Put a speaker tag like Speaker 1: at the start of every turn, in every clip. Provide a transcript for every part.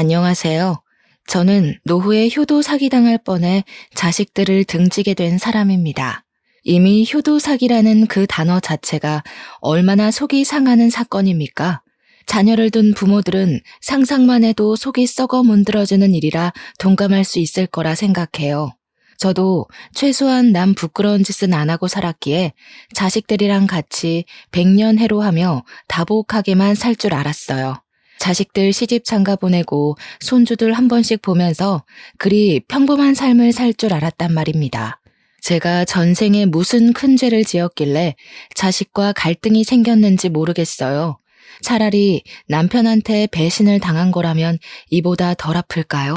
Speaker 1: 안녕하세요. 저는 노후에 효도 사기당할 뻔해 자식들을 등지게 된 사람입니다. 이미 효도 사기라는 그 단어 자체가 얼마나 속이 상하는 사건입니까? 자녀를 둔 부모들은 상상만 해도 속이 썩어 문드러지는 일이라 동감할 수 있을 거라 생각해요. 저도 최소한 남 부끄러운 짓은 안 하고 살았기에 자식들이랑 같이 백년해로하며 다복하게만 살 줄 알았어요. 자식들 시집 장가 보내고 손주들 한 번씩 보면서 그리 평범한 삶을 살 줄 알았단 말입니다. 제가 전생에 무슨 큰 죄를 지었길래 자식과 갈등이 생겼는지 모르겠어요. 차라리 남편한테 배신을 당한 거라면 이보다 덜 아플까요?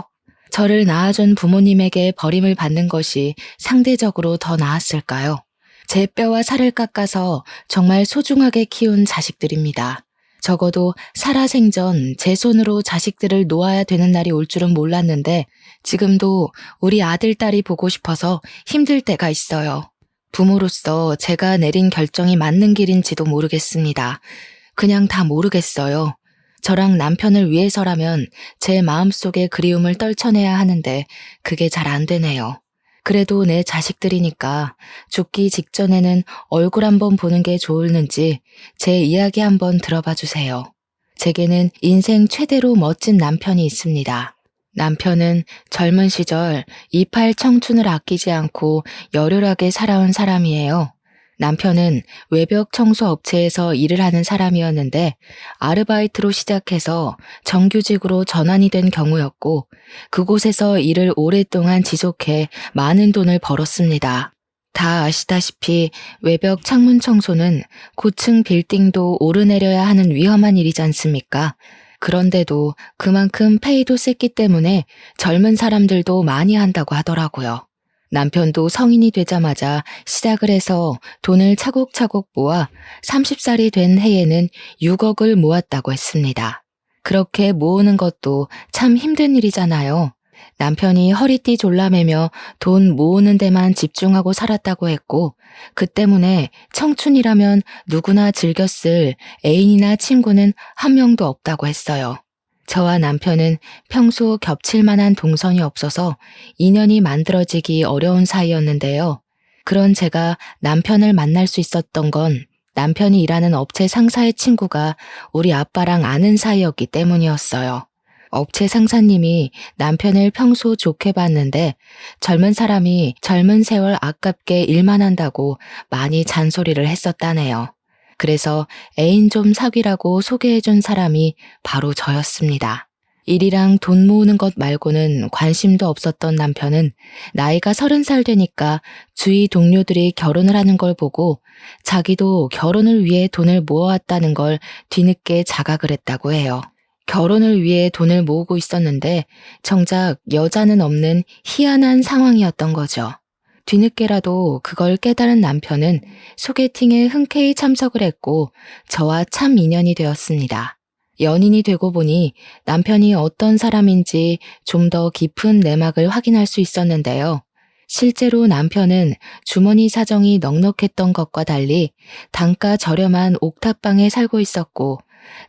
Speaker 1: 저를 낳아준 부모님에게 버림을 받는 것이 상대적으로 더 나았을까요? 제 뼈와 살을 깎아서 정말 소중하게 키운 자식들입니다. 적어도 살아생전 제 손으로 자식들을 놓아야 되는 날이 올 줄은 몰랐는데 지금도 우리 아들, 딸이 보고 싶어서 힘들 때가 있어요. 부모로서 제가 내린 결정이 맞는 길인지도 모르겠습니다. 그냥 다 모르겠어요. 저랑 남편을 위해서라면 제 마음속의 그리움을 떨쳐내야 하는데 그게 잘 안 되네요. 그래도 내 자식들이니까 죽기 직전에는 얼굴 한번 보는 게 좋을는지 제 이야기 한번 들어봐 주세요. 제게는 인생 최대로 멋진 남편이 있습니다. 남편은 젊은 시절 이팔 청춘을 아끼지 않고 열혈하게 살아온 사람이에요. 남편은 외벽 청소 업체에서 일을 하는 사람이었는데 아르바이트로 시작해서 정규직으로 전환이 된 경우였고 그곳에서 일을 오랫동안 지속해 많은 돈을 벌었습니다. 다 아시다시피 외벽 창문 청소는 고층 빌딩도 오르내려야 하는 위험한 일이지 않습니까? 그런데도 그만큼 페이도 셌기 때문에 젊은 사람들도 많이 한다고 하더라고요. 남편도 성인이 되자마자 시작을 해서 돈을 차곡차곡 모아 30살이 된 해에는 6억을 모았다고 했습니다. 그렇게 모으는 것도 참 힘든 일이잖아요. 남편이 허리띠 졸라매며 돈 모으는 데만 집중하고 살았다고 했고 그 때문에 청춘이라면 누구나 즐겼을 애인이나 친구는 한 명도 없다고 했어요. 저와 남편은 평소 겹칠 만한 동선이 없어서 인연이 만들어지기 어려운 사이였는데요. 그런 제가 남편을 만날 수 있었던 건 남편이 일하는 업체 상사의 친구가 우리 아빠랑 아는 사이였기 때문이었어요. 업체 상사님이 남편을 평소 좋게 봤는데 젊은 사람이 젊은 세월 아깝게 일만 한다고 많이 잔소리를 했었다네요. 그래서 애인 좀 사귀라고 소개해준 사람이 바로 저였습니다. 일이랑 돈 모으는 것 말고는 관심도 없었던 남편은 나이가 30살 되니까 주위 동료들이 결혼을 하는 걸 보고 자기도 결혼을 위해 돈을 모아왔다는 걸 뒤늦게 자각을 했다고 해요. 결혼을 위해 돈을 모으고 있었는데 정작 여자는 없는 희한한 상황이었던 거죠. 뒤늦게라도 그걸 깨달은 남편은 소개팅에 흔쾌히 참석을 했고 저와 참 인연이 되었습니다. 연인이 되고 보니 남편이 어떤 사람인지 좀 더 깊은 내막을 확인할 수 있었는데요. 실제로 남편은 주머니 사정이 넉넉했던 것과 달리 단가 저렴한 옥탑방에 살고 있었고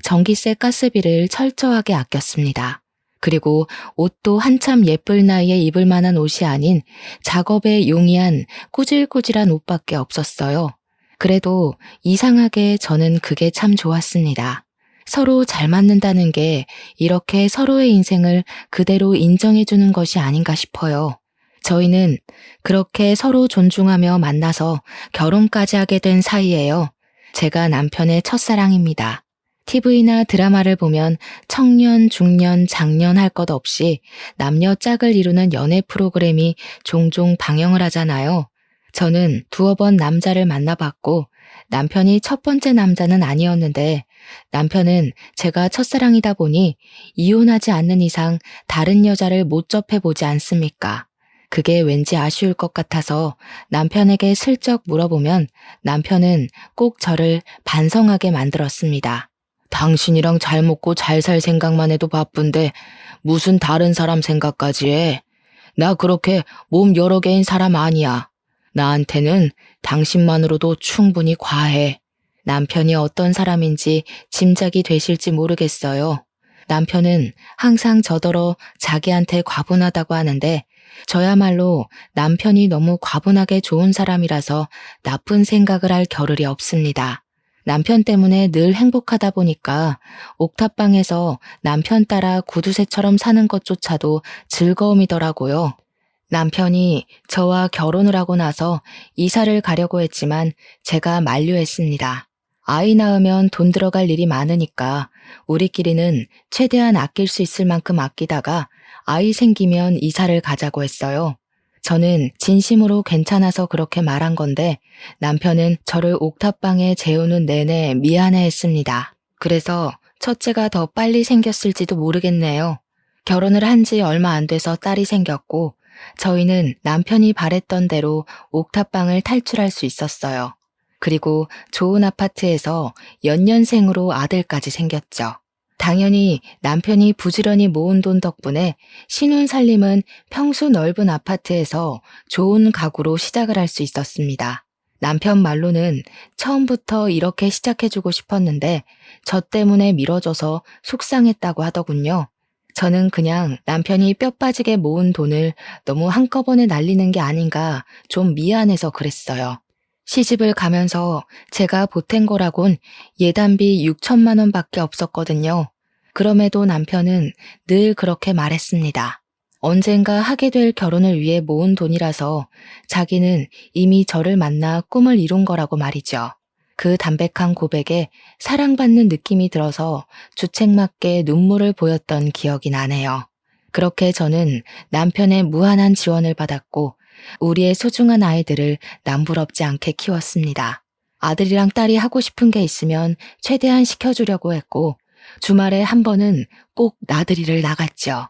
Speaker 1: 전기세 가스비를 철저하게 아꼈습니다. 그리고 옷도 한참 예쁠 나이에 입을 만한 옷이 아닌 작업에 용이한 꾸질꾸질한 옷밖에 없었어요. 그래도 이상하게 저는 그게 참 좋았습니다. 서로 잘 맞는다는 게 이렇게 서로의 인생을 그대로 인정해주는 것이 아닌가 싶어요. 저희는 그렇게 서로 존중하며 만나서 결혼까지 하게 된 사이예요. 제가 남편의 첫사랑입니다. TV나 드라마를 보면 청년, 중년, 장년 할 것 없이 남녀 짝을 이루는 연애 프로그램이 종종 방영을 하잖아요. 저는 두어 번 남자를 만나봤고 남편이 첫 번째 남자는 아니었는데 남편은 제가 첫사랑이다 보니 이혼하지 않는 이상 다른 여자를 못 접해보지 않습니까? 그게 왠지 아쉬울 것 같아서 남편에게 슬쩍 물어보면 남편은 꼭 저를 반성하게 만들었습니다. 당신이랑 잘 먹고 잘 살 생각만 해도 바쁜데 무슨 다른 사람 생각까지 해? 나 그렇게 몸 여러 개인 사람 아니야. 나한테는 당신만으로도 충분히 과해. 남편이 어떤 사람인지 짐작이 되실지 모르겠어요. 남편은 항상 저더러 자기한테 과분하다고 하는데 저야말로 남편이 너무 과분하게 좋은 사람이라서 나쁜 생각을 할 겨를이 없습니다. 남편 때문에 늘 행복하다 보니까 옥탑방에서 남편 따라 구두쇠처럼 사는 것조차도 즐거움이더라고요. 남편이 저와 결혼을 하고 나서 이사를 가려고 했지만 제가 만류했습니다. 아이 낳으면 돈 들어갈 일이 많으니까 우리끼리는 최대한 아낄 수 있을 만큼 아끼다가 아이 생기면 이사를 가자고 했어요. 저는 진심으로 괜찮아서 그렇게 말한 건데 남편은 저를 옥탑방에 재우는 내내 미안해했습니다. 그래서 첫째가 더 빨리 생겼을지도 모르겠네요. 결혼을 한 지 얼마 안 돼서 딸이 생겼고 저희는 남편이 바랬던 대로 옥탑방을 탈출할 수 있었어요. 그리고 좋은 아파트에서 연년생으로 아들까지 생겼죠. 당연히 남편이 부지런히 모은 돈 덕분에 신혼살림은 평수 넓은 아파트에서 좋은 가구로 시작을 할 수 있었습니다. 남편 말로는 처음부터 이렇게 시작해주고 싶었는데 저 때문에 미뤄져서 속상했다고 하더군요. 저는 그냥 남편이 뼈 빠지게 모은 돈을 너무 한꺼번에 날리는 게 아닌가 좀 미안해서 그랬어요. 시집을 가면서 제가 보탠 거라곤 예단비 6천만 원밖에 없었거든요. 그럼에도 남편은 늘 그렇게 말했습니다. 언젠가 하게 될 결혼을 위해 모은 돈이라서 자기는 이미 저를 만나 꿈을 이룬 거라고 말이죠. 그 담백한 고백에 사랑받는 느낌이 들어서 주책맞게 눈물을 보였던 기억이 나네요. 그렇게 저는 남편의 무한한 지원을 받았고 우리의 소중한 아이들을 남부럽지 않게 키웠습니다. 아들이랑 딸이 하고 싶은 게 있으면 최대한 시켜주려고 했고 주말에 한 번은 꼭 나들이를 나갔죠.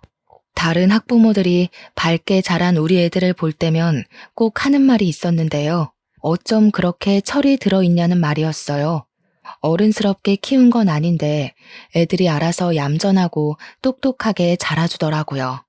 Speaker 1: 다른 학부모들이 밝게 자란 우리 애들을 볼 때면 꼭 하는 말이 있었는데요. 어쩜 그렇게 철이 들어있냐는 말이었어요. 어른스럽게 키운 건 아닌데 애들이 알아서 얌전하고 똑똑하게 자라주더라고요.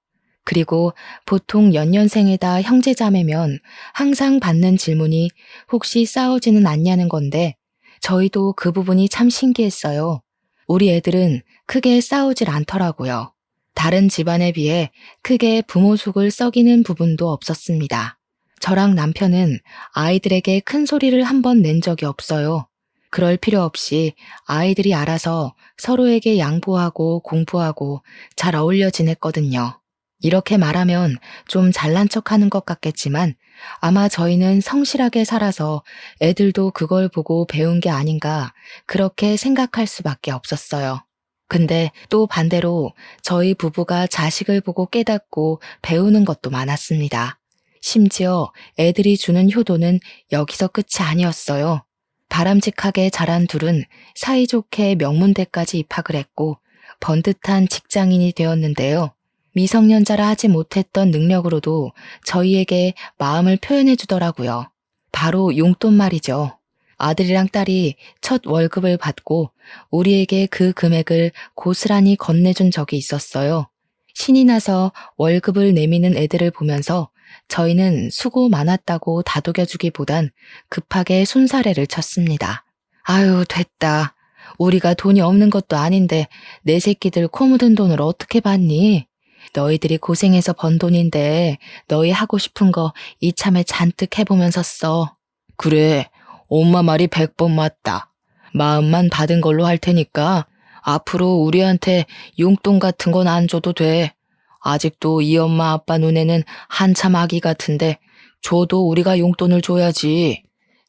Speaker 1: 그리고 보통 연년생에다 형제자매면 항상 받는 질문이 혹시 싸우지는 않냐는 건데 저희도 그 부분이 참 신기했어요. 우리 애들은 크게 싸우질 않더라고요. 다른 집안에 비해 크게 부모 속을 썩이는 부분도 없었습니다. 저랑 남편은 아이들에게 큰 소리를 한 번 낸 적이 없어요. 그럴 필요 없이 아이들이 알아서 서로에게 양보하고 공부하고 잘 어울려 지냈거든요. 이렇게 말하면 좀 잘난 척하는 것 같겠지만 아마 저희는 성실하게 살아서 애들도 그걸 보고 배운 게 아닌가 그렇게 생각할 수밖에 없었어요. 근데 또 반대로 저희 부부가 자식을 보고 깨닫고 배우는 것도 많았습니다. 심지어 애들이 주는 효도는 여기서 끝이 아니었어요. 바람직하게 자란 둘은 사이좋게 명문대까지 입학을 했고 번듯한 직장인이 되었는데요. 미성년자라 하지 못했던 능력으로도 저희에게 마음을 표현해 주더라고요. 바로 용돈 말이죠. 아들이랑 딸이 첫 월급을 받고 우리에게 그 금액을 고스란히 건네준 적이 있었어요. 신이 나서 월급을 내미는 애들을 보면서 저희는 수고 많았다고 다독여주기보단 급하게 손사래를 쳤습니다. 아유, 됐다. 우리가 돈이 없는 것도 아닌데 내 새끼들 코 묻은 돈을 어떻게 받니? 너희들이 고생해서 번 돈인데 너희 하고 싶은 거 이참에 잔뜩 해보면서 써. 그래, 엄마 말이 100번 맞다. 마음만 받은 걸로 할 테니까 앞으로 우리한테 용돈 같은 건 안 줘도 돼. 아직도 이 엄마 아빠 눈에는 한참 아기 같은데 줘도 우리가 용돈을 줘야지.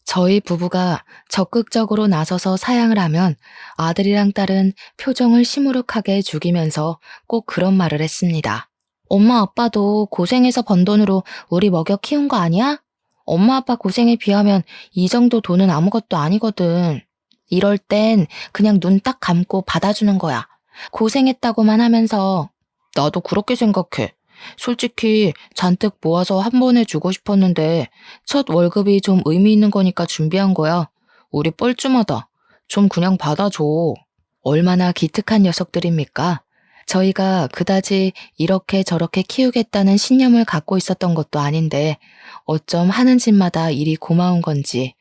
Speaker 1: 저희 부부가 적극적으로 나서서 사양을 하면 아들이랑 딸은 표정을 시무룩하게 죽이면서 꼭 그런 말을 했습니다. 엄마 아빠도 고생해서 번 돈으로 우리 먹여 키운 거 아니야? 엄마 아빠 고생에 비하면 이 정도 돈은 아무것도 아니거든. 이럴 땐 그냥 눈 딱 감고 받아주는 거야. 고생했다고만 하면서. 나도 그렇게 생각해. 솔직히 잔뜩 모아서 한 번에 주고 싶었는데 첫 월급이 좀 의미 있는 거니까 준비한 거야. 우리 뻘쭘하다. 좀 그냥 받아줘. 얼마나 기특한 녀석들입니까? 저희가 그다지 이렇게 저렇게 키우겠다는 신념을 갖고 있었던 것도 아닌데 어쩜 하는 짓마다 일이 고마운 건지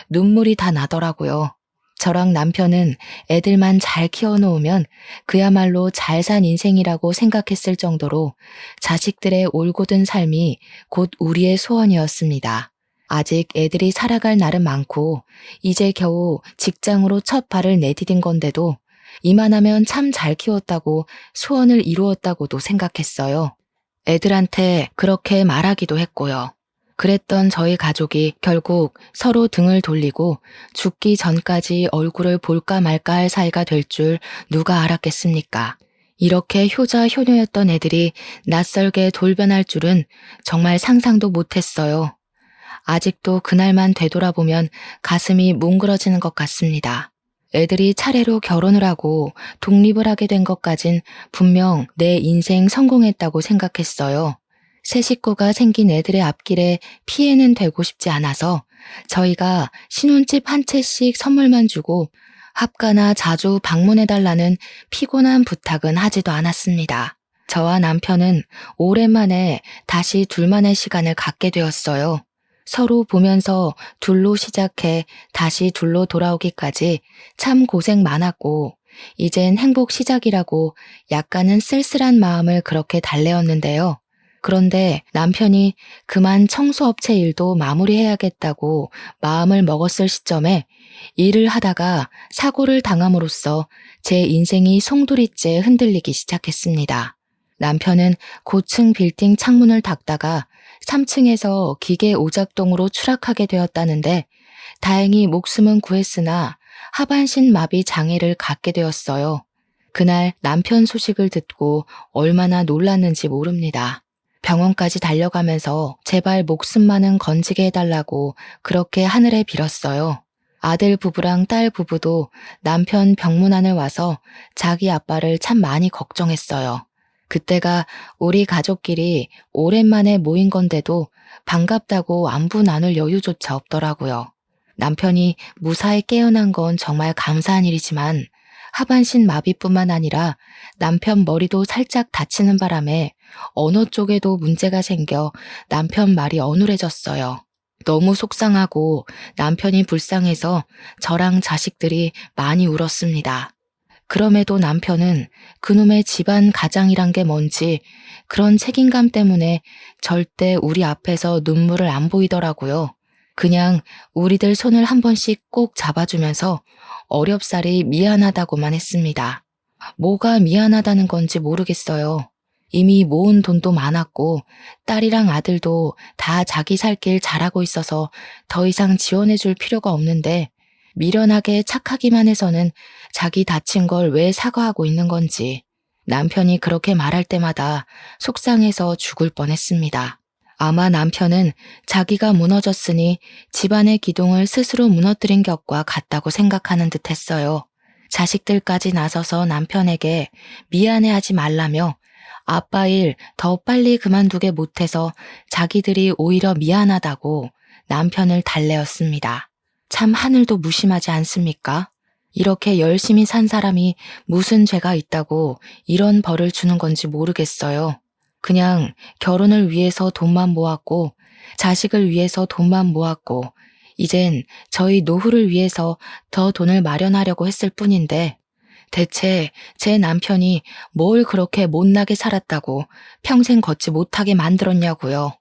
Speaker 1: 눈물이 다 나더라고요. 저랑 남편은 애들만 잘 키워놓으면 그야말로 잘 산 인생이라고 생각했을 정도로 자식들의 올곧은 삶이 곧 우리의 소원이었습니다. 아직 애들이 살아갈 날은 많고 이제 겨우 직장으로 첫 발을 내디딘 건데도 이만하면 참 잘 키웠다고 소원을 이루었다고도 생각했어요. 애들한테 그렇게 말하기도 했고요. 그랬던 저희 가족이 결국 서로 등을 돌리고 죽기 전까지 얼굴을 볼까 말까 할 사이가 될 줄 누가 알았겠습니까? 이렇게 효자 효녀였던 애들이 낯설게 돌변할 줄은 정말 상상도 못했어요. 아직도 그날만 되돌아보면 가슴이 뭉그러지는 것 같습니다. 애들이 차례로 결혼을 하고 독립을 하게 된 것까진 분명 내 인생 성공했다고 생각했어요. 새 식구가 생긴 애들의 앞길에 피해는 되고 싶지 않아서 저희가 신혼집 한 채씩 선물만 주고 합가나 자주 방문해달라는 피곤한 부탁은 하지도 않았습니다. 저와 남편은 오랜만에 다시 둘만의 시간을 갖게 되었어요. 서로 보면서 둘로 시작해 다시 둘로 돌아오기까지 참 고생 많았고 이젠 행복 시작이라고 약간은 쓸쓸한 마음을 그렇게 달래었는데요. 그런데 남편이 그만 청소업체 일도 마무리해야겠다고 마음을 먹었을 시점에 일을 하다가 사고를 당함으로써 제 인생이 송두리째 흔들리기 시작했습니다. 남편은 고층 빌딩 창문을 닫다가 3층에서 기계 오작동으로 추락하게 되었다는데 다행히 목숨은 구했으나 하반신 마비 장애를 갖게 되었어요. 그날 남편 소식을 듣고 얼마나 놀랐는지 모릅니다. 병원까지 달려가면서 제발 목숨만은 건지게 해달라고 그렇게 하늘에 빌었어요. 아들 부부랑 딸 부부도 남편 병문안을 와서 자기 아빠를 참 많이 걱정했어요. 그때가 우리 가족끼리 오랜만에 모인 건데도 반갑다고 안부 나눌 여유조차 없더라고요. 남편이 무사히 깨어난 건 정말 감사한 일이지만 하반신 마비뿐만 아니라 남편 머리도 살짝 다치는 바람에 언어 쪽에도 문제가 생겨 남편 말이 어눌해졌어요. 너무 속상하고 남편이 불쌍해서 저랑 자식들이 많이 울었습니다. 그럼에도 남편은 그놈의 집안 가장이란 게 뭔지 그런 책임감 때문에 절대 우리 앞에서 눈물을 안 보이더라고요. 그냥 우리들 손을 한 번씩 꼭 잡아주면서 어렵사리 미안하다고만 했습니다. 뭐가 미안하다는 건지 모르겠어요. 이미 모은 돈도 많았고 딸이랑 아들도 다 자기 살 길 잘하고 있어서 더 이상 지원해줄 필요가 없는데 미련하게 착하기만 해서는 자기 다친 걸 왜 사과하고 있는 건지 남편이 그렇게 말할 때마다 속상해서 죽을 뻔했습니다. 아마 남편은 자기가 무너졌으니 집안의 기둥을 스스로 무너뜨린 격과 같다고 생각하는 듯 했어요. 자식들까지 나서서 남편에게 미안해하지 말라며 아빠 일 더 빨리 그만두게 못해서 자기들이 오히려 미안하다고 남편을 달래었습니다. 참 하늘도 무심하지 않습니까? 이렇게 열심히 산 사람이 무슨 죄가 있다고 이런 벌을 주는 건지 모르겠어요. 그냥 결혼을 위해서 돈만 모았고 자식을 위해서 돈만 모았고 이젠 저희 노후를 위해서 더 돈을 마련하려고 했을 뿐인데 대체 제 남편이 뭘 그렇게 못나게 살았다고 평생 걷지 못하게 만들었냐고요.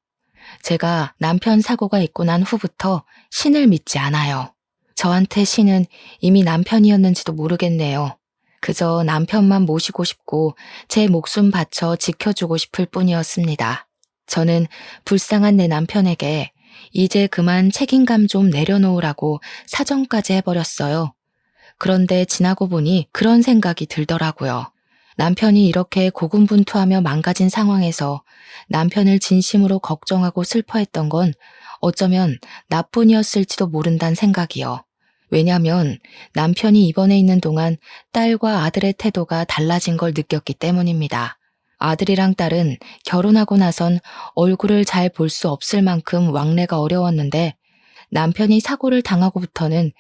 Speaker 1: 제가 남편 사고가 있고 난 후부터 신을 믿지 않아요. 저한테 신은 이미 남편이었는지도 모르겠네요. 그저 남편만 모시고 싶고 제 목숨 바쳐 지켜주고 싶을 뿐이었습니다. 저는 불쌍한 내 남편에게 이제 그만 책임감 좀 내려놓으라고 사정까지 해버렸어요. 그런데 지나고 보니 그런 생각이 들더라고요. 남편이 이렇게 고군분투하며 망가진 상황에서 남편을 진심으로 걱정하고 슬퍼했던 건 어쩌면 나뿐이었을지도 모른다는 생각이요. 왜냐면 남편이 입원해 있는 동안 딸과 아들의 태도가 달라진 걸 느꼈기 때문입니다. 아들이랑 딸은 결혼하고 나선 얼굴을 잘 볼 수 없을 만큼 왕래가 어려웠는데 남편이 사고를 당하고부터는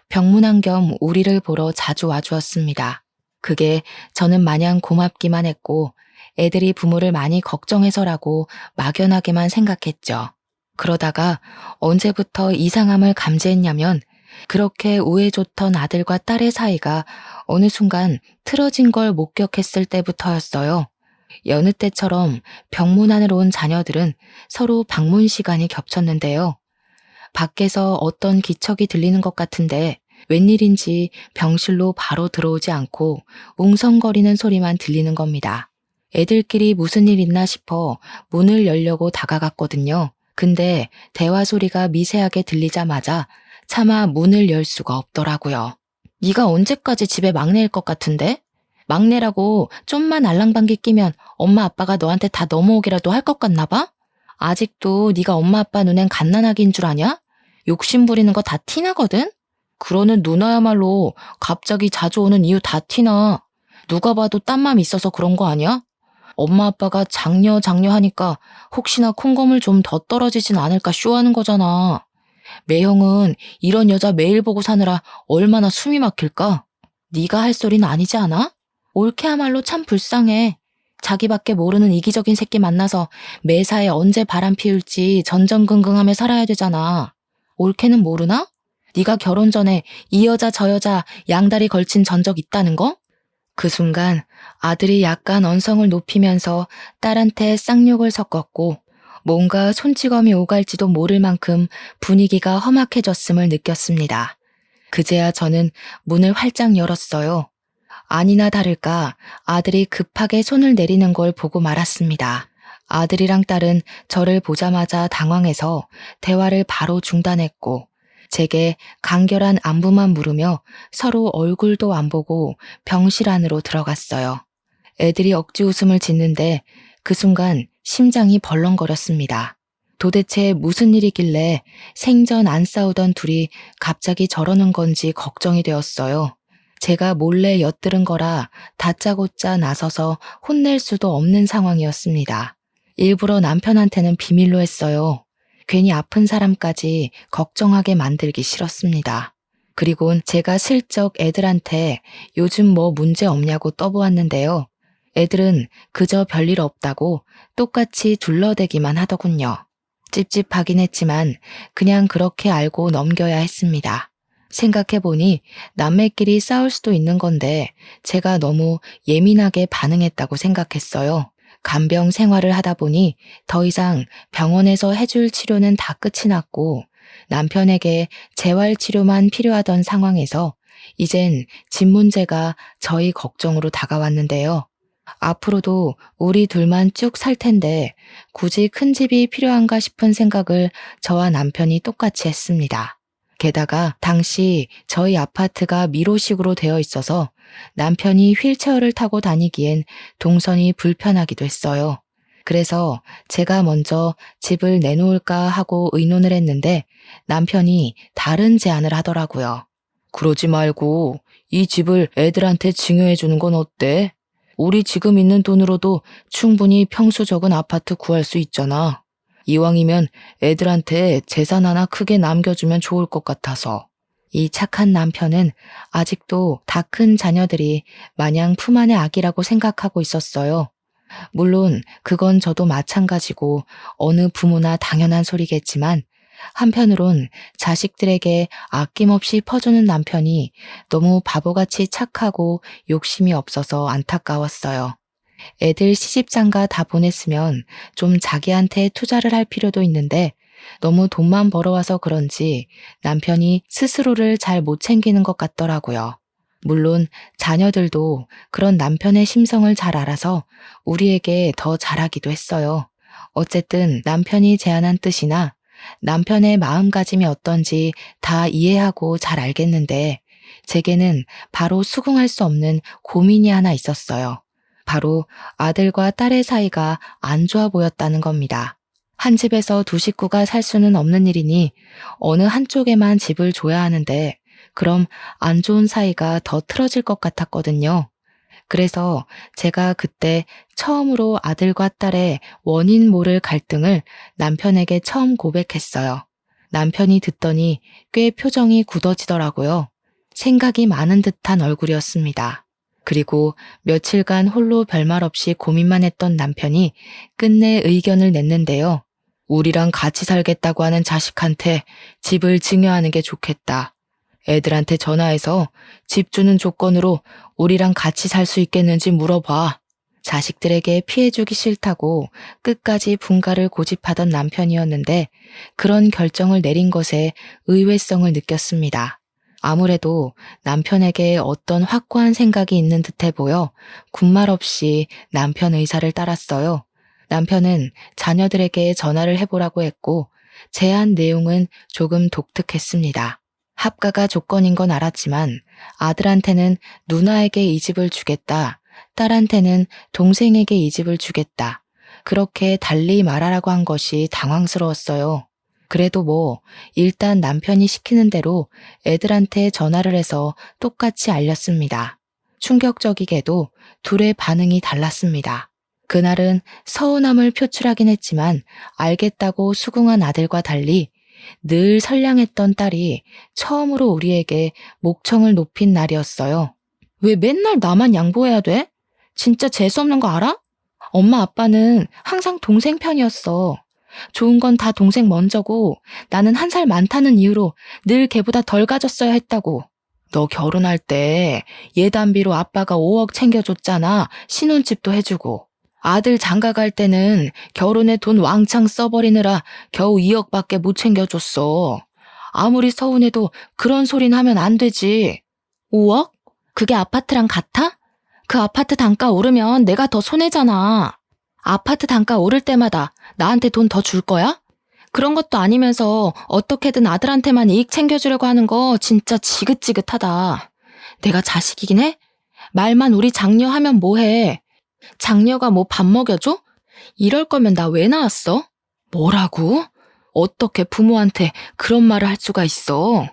Speaker 1: 병문안 겸 우리를 보러 자주 와주었습니다. 그게 저는 마냥 고맙기만 했고 애들이 부모를 많이 걱정해서라고 막연하게만 생각했죠. 그러다가 언제부터 이상함을 감지했냐면 그렇게 우애좋던 아들과 딸의 사이가 어느 순간 틀어진 걸 목격했을 때부터였어요. 여느 때처럼 병문안으로 온 자녀들은 서로 방문 시간이 겹쳤는데요. 밖에서 어떤 기척이 들리는 것 같은데 웬일인지 병실로 바로 들어오지 않고 웅성거리는 소리만 들리는 겁니다. 애들끼리 무슨 일 있나 싶어 문을 열려고 다가갔거든요. 근데 대화 소리가 미세하게 들리자마자 차마 문을 열 수가 없더라고요. 네가 언제까지 집에 막내일 것 같은데? 막내라고 좀만 알랑방귀 끼면 엄마 아빠가 너한테 다 넘어오기라도 할 것 같나 봐? 아직도 네가 엄마 아빠 눈엔 갓난아기인 줄 아냐? 욕심 부리는 거 다 티나거든? 그러는 누나야말로 갑자기 자주 오는 이유 다 티나. 누가 봐도 딴 맘 있어서 그런 거 아니야? 엄마 아빠가 장녀 하니까 혹시나 콩고물 좀 더 떨어지진 않을까 쇼하는 거잖아. 매형은 이런 여자 매일 보고 사느라 얼마나 숨이 막힐까? 네가 할 소리는 아니지 않아? 올케야말로 참 불쌍해. 자기밖에 모르는 이기적인 새끼 만나서 매사에 언제 바람 피울지 전전긍긍하며 살아야 되잖아. 올케는 모르나? 네가 결혼 전에 이 여자 저 여자 양다리 걸친 전적 있다는 거? 그 순간 아들이 약간 언성을 높이면서 딸한테 쌍욕을 섞었고 뭔가 손찌검이 오갈지도 모를 만큼 분위기가 험악해졌음을 느꼈습니다. 그제야 저는 문을 활짝 열었어요. 아니나 다를까 아들이 급하게 손을 내리는 걸 보고 말았습니다. 아들이랑 딸은 저를 보자마자 당황해서 대화를 바로 중단했고 제게 간결한 안부만 물으며 서로 얼굴도 안 보고 병실 안으로 들어갔어요. 애들이 억지 웃음을 짓는데 그 순간 심장이 벌렁거렸습니다. 도대체 무슨 일이길래 생전 안 싸우던 둘이 갑자기 저러는 건지 걱정이 되었어요. 제가 몰래 엿들은 거라 다짜고짜 나서서 혼낼 수도 없는 상황이었습니다. 일부러 남편한테는 비밀로 했어요. 괜히 아픈 사람까지 걱정하게 만들기 싫었습니다. 그리곤 제가 슬쩍 애들한테 요즘 뭐 문제 없냐고 떠보았는데요. 애들은 그저 별일 없다고 똑같이 둘러대기만 하더군요. 찝찝하긴 했지만 그냥 그렇게 알고 넘겨야 했습니다. 생각해보니 남매끼리 싸울 수도 있는 건데 제가 너무 예민하게 반응했다고 생각했어요. 간병 생활을 하다 보니 더 이상 병원에서 해줄 치료는 다 끝이 났고 남편에게 재활 치료만 필요하던 상황에서 이젠 집 문제가 저희 걱정으로 다가왔는데요. 앞으로도 우리 둘만 쭉 살 텐데 굳이 큰 집이 필요한가 싶은 생각을 저와 남편이 똑같이 했습니다. 게다가 당시 저희 아파트가 미로식으로 되어 있어서 남편이 휠체어를 타고 다니기엔 동선이 불편하기도 했어요. 그래서 제가 먼저 집을 내놓을까 하고 의논을 했는데 남편이 다른 제안을 하더라고요. 그러지 말고 이 집을 애들한테 증여해 주는 건 어때? 우리 지금 있는 돈으로도 충분히 평수 적은 아파트 구할 수 있잖아. 이왕이면 애들한테 재산 하나 크게 남겨주면 좋을 것 같아서. 이 착한 남편은 아직도 다 큰 자녀들이 마냥 품 안의 아기라고 생각하고 있었어요. 물론 그건 저도 마찬가지고 어느 부모나 당연한 소리겠지만 한편으론 자식들에게 아낌없이 퍼주는 남편이 너무 바보같이 착하고 욕심이 없어서 안타까웠어요. 애들 시집장가 다 보냈으면 좀 자기한테 투자를 할 필요도 있는데 너무 돈만 벌어와서 그런지 남편이 스스로를 잘 못 챙기는 것 같더라고요. 물론 자녀들도 그런 남편의 심성을 잘 알아서 우리에게 더 잘하기도 했어요. 어쨌든 남편이 제안한 뜻이나 남편의 마음가짐이 어떤지 다 이해하고 잘 알겠는데 제게는 바로 수긍할 수 없는 고민이 하나 있었어요. 바로 아들과 딸의 사이가 안 좋아 보였다는 겁니다. 한 집에서 두 식구가 살 수는 없는 일이니 어느 한쪽에만 집을 줘야 하는데 그럼 안 좋은 사이가 더 틀어질 것 같았거든요. 그래서 제가 그때 처음으로 아들과 딸의 원인 모를 갈등을 남편에게 처음 고백했어요. 남편이 듣더니 꽤 표정이 굳어지더라고요. 생각이 많은 듯한 얼굴이었습니다. 그리고 며칠간 홀로 별말 없이 고민만 했던 남편이 끝내 의견을 냈는데요. 우리랑 같이 살겠다고 하는 자식한테 집을 증여하는 게 좋겠다. 애들한테 전화해서 집 주는 조건으로 우리랑 같이 살 수 있겠는지 물어봐. 자식들에게 피해주기 싫다고 끝까지 분가를 고집하던 남편이었는데 그런 결정을 내린 것에 의외성을 느꼈습니다. 아무래도 남편에게 어떤 확고한 생각이 있는 듯해 보여 군말 없이 남편 의사를 따랐어요. 남편은 자녀들에게 전화를 해보라고 했고 제안 내용은 조금 독특했습니다. 합가가 조건인 건 알았지만 아들한테는 누나에게 이 집을 주겠다. 딸한테는 동생에게 이 집을 주겠다. 그렇게 달리 말하라고 한 것이 당황스러웠어요. 그래도 일단 남편이 시키는 대로 애들한테 전화를 해서 똑같이 알렸습니다. 충격적이게도 둘의 반응이 달랐습니다. 그날은 서운함을 표출하긴 했지만 알겠다고 수긍한 아들과 달리 늘 선량했던 딸이 처음으로 우리에게 목청을 높인 날이었어요. 왜 맨날 나만 양보해야 돼? 진짜 재수없는 거 알아? 엄마 아빠는 항상 동생 편이었어. 좋은 건 다 동생 먼저고 나는 1살 많다는 이유로 늘 걔보다 덜 가졌어야 했다고. 너 결혼할 때 예단비로 아빠가 5억 챙겨줬잖아. 신혼집도 해주고. 아들 장가 갈 때는 결혼에 돈 왕창 써버리느라 겨우 2억밖에 못 챙겨줬어. 아무리 서운해도 그런 소린 하면 안 되지. 5억? 그게 아파트랑 같아? 그 아파트 단가 오르면 내가 더 손해잖아. 아파트 단가 오를 때마다 나한테 돈 더 줄 거야? 그런 것도 아니면서 어떻게든 아들한테만 이익 챙겨주려고 하는 거 진짜 지긋지긋하다. 내가 자식이긴 해? 말만 우리 장녀 하면 뭐해? 장녀가 뭐 밥 먹여줘? 이럴 거면 나 왜 나왔어? 뭐라고? 어떻게 부모한테 그런 말을 할 수가 있어?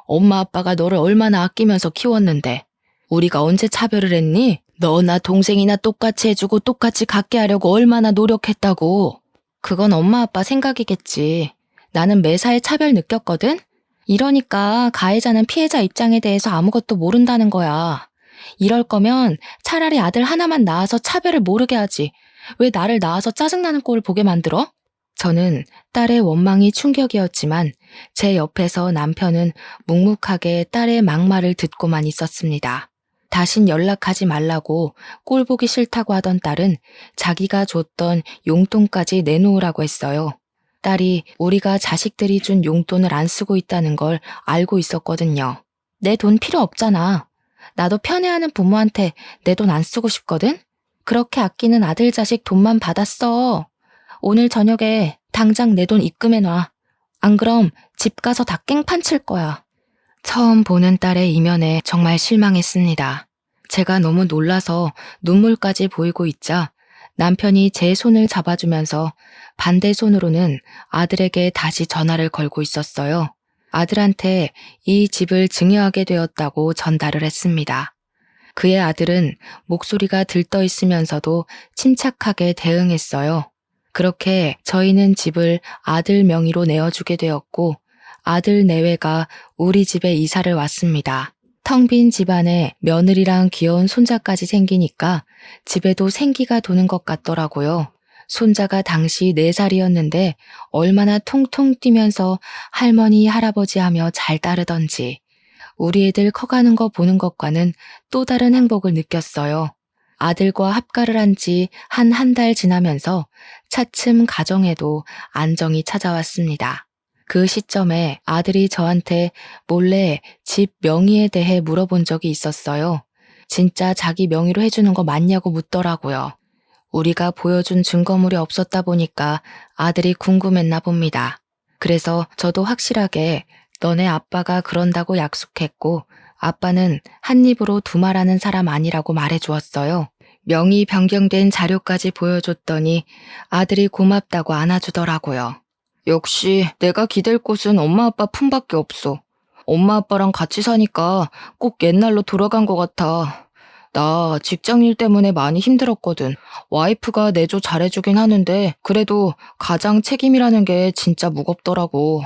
Speaker 1: 엄마 아빠가 너를 얼마나 아끼면서 키웠는데 우리가 언제 차별을 했니? 너나 동생이나 똑같이 해주고 똑같이 갖게 하려고 얼마나 노력했다고. 그건 엄마 아빠 생각이겠지. 나는 매사에 차별 느꼈거든? 이러니까 가해자는 피해자 입장에 대해서 아무것도 모른다는 거야. 이럴 거면 차라리 아들 하나만 낳아서 차별을 모르게 하지. 왜 나를 낳아서 짜증나는 꼴을 보게 만들어? 저는 딸의 원망이 충격이었지만 제 옆에서 남편은 묵묵하게 딸의 막말을 듣고만 있었습니다. 다신 연락하지 말라고 꼴 보기 싫다고 하던 딸은 자기가 줬던 용돈까지 내놓으라고 했어요. 딸이 우리가 자식들이 준 용돈을 안 쓰고 있다는 걸 알고 있었거든요. 내 돈 필요 없잖아. 나도 편애하는 부모한테 내 돈 안 쓰고 싶거든? 그렇게 아끼는 아들 자식 돈만 받았어. 오늘 저녁에 당장 내 돈 입금해놔. 안 그럼 집 가서 다 깽판 칠 거야. 처음 보는 딸의 이면에 정말 실망했습니다. 제가 너무 놀라서 눈물까지 보이고 있자 남편이 제 손을 잡아주면서 반대 손으로는 아들에게 다시 전화를 걸고 있었어요. 아들한테 이 집을 증여하게 되었다고 전달을 했습니다. 그의 아들은 목소리가 들떠 있으면서도 침착하게 대응했어요. 그렇게 저희는 집을 아들 명의로 내어주게 되었고 아들 내외가 우리 집에 이사를 왔습니다. 텅 빈 집안에 며느리랑 귀여운 손자까지 생기니까 집에도 생기가 도는 것 같더라고요. 손자가 당시 4살이었는데 얼마나 통통 뛰면서 할머니, 할아버지 하며 잘 따르던지 우리 애들 커가는 거 보는 것과는 또 다른 행복을 느꼈어요. 아들과 합가를 한 지 한 달 지나면서 차츰 가정에도 안정이 찾아왔습니다. 그 시점에 아들이 저한테 몰래 집 명의에 대해 물어본 적이 있었어요. 진짜 자기 명의로 해주는 거 맞냐고 묻더라고요. 우리가 보여준 증거물이 없었다 보니까 아들이 궁금했나 봅니다. 그래서 저도 확실하게 너네 아빠가 그런다고 약속했고 아빠는 한 입으로 두말하는 사람 아니라고 말해주었어요. 명의 변경된 자료까지 보여줬더니 아들이 고맙다고 안아주더라고요. 역시 내가 기댈 곳은 엄마 아빠 품밖에 없어. 엄마 아빠랑 같이 사니까 꼭 옛날로 돌아간 것 같아. 나 직장일 때문에 많이 힘들었거든. 와이프가 내조 잘해주긴 하는데 그래도 가장 책임이라는 게 진짜 무겁더라고.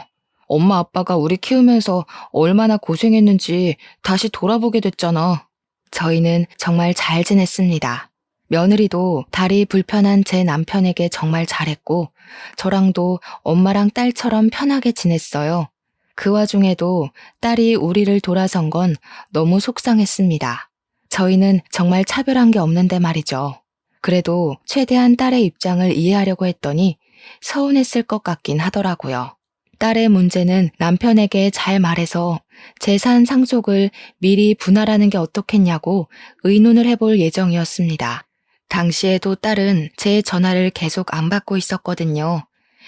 Speaker 1: 엄마 아빠가 우리 키우면서 얼마나 고생했는지 다시 돌아보게 됐잖아. 저희는 정말 잘 지냈습니다. 며느리도 다리 불편한 제 남편에게 정말 잘했고 저랑도 엄마랑 딸처럼 편하게 지냈어요. 그 와중에도 딸이 우리를 돌아선 건 너무 속상했습니다. 저희는 정말 차별한 게 없는데 말이죠. 그래도 최대한 딸의 입장을 이해하려고 했더니 서운했을 것 같긴 하더라고요. 딸의 문제는 남편에게 잘 말해서 재산 상속을 미리 분할하는 게 어떻겠냐고 의논을 해볼 예정이었습니다. 당시에도 딸은 제 전화를 계속 안 받고 있었거든요.